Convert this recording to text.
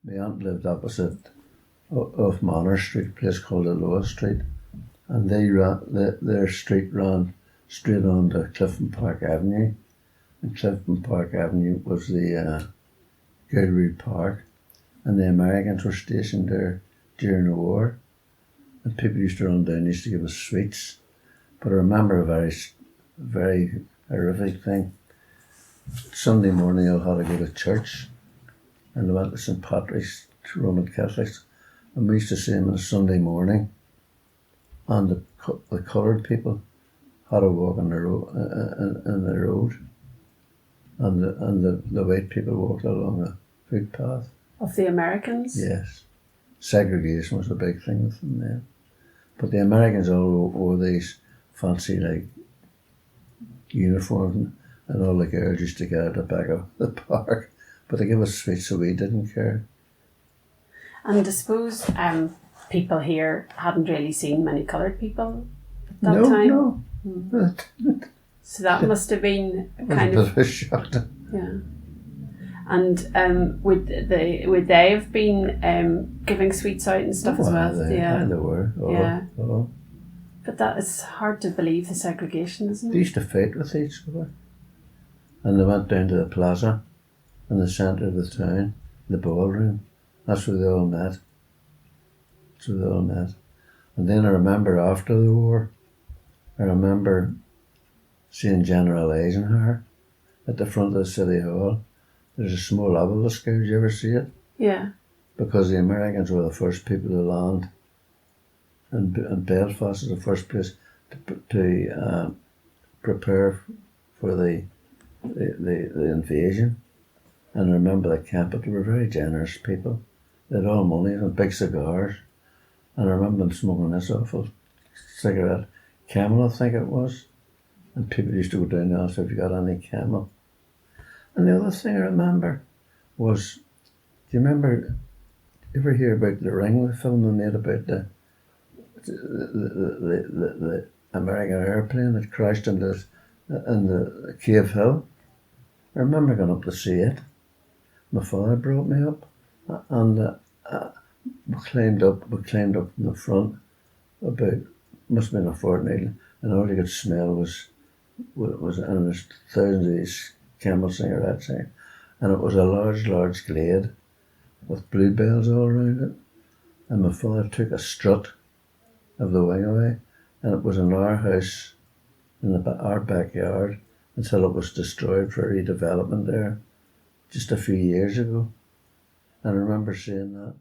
My aunt lived opposite of Manor Street, a place called the Lower Street, and their street ran straight on to Clifton Park Avenue, and Clifton Park Avenue was the Gilroy Park, and the Americans were stationed there during the war, and people used to run down, used to give us sweets. But I remember a very horrific thing. Sunday morning I had to go to church, and I went to St. Patrick's, Roman Catholics, and we used to see them on a Sunday morning, and the coloured people had to walk on the road, and the white people walked along a footpath. Of the Americans? Yes. Segregation was a big thing with them then. But the Americans all wore these fancy uniforms, and all the girls used to get at the back of the park. But they gave us sweets, so we didn't care. And I suppose people here hadn't really seen many coloured people at that time? No. So that must have been kind of a shock. Yeah. And would they have been giving sweets out and stuff as well? They were. Oh. But that is hard to believe, the segregation, isn't it? They used to fight with each other. And they went down to the plaza in the centre of the town, the ballroom. That's where they all met. And then I remember after the war, I remember seeing General Eisenhower at the front of the City Hall. There's a small obelisk there. Did you ever see it? Yeah. Because the Americans were the first people to land, and Belfast is the first place to prepare for the invasion. And I remember the camp, but they were very generous people. They had all money and big cigars. And I remember them smoking this awful cigarette, Camel I think it was. And people used to go down and ask if you got any Camel. And the other thing I remember was, do you ever hear about The Ring, the film they made about the American airplane that crashed in the Cave Hill? I remember going up to see it. My father brought me up, and we climbed up from the front about, must have been a fortnight, and all you could smell was and there's thousands of these Camel cigarettes there, and it was a large glade with bluebells all around it, and my father took a strut of the wing away, and it was in our house in our backyard until it was destroyed for redevelopment there just a few years ago. And I remember seeing that.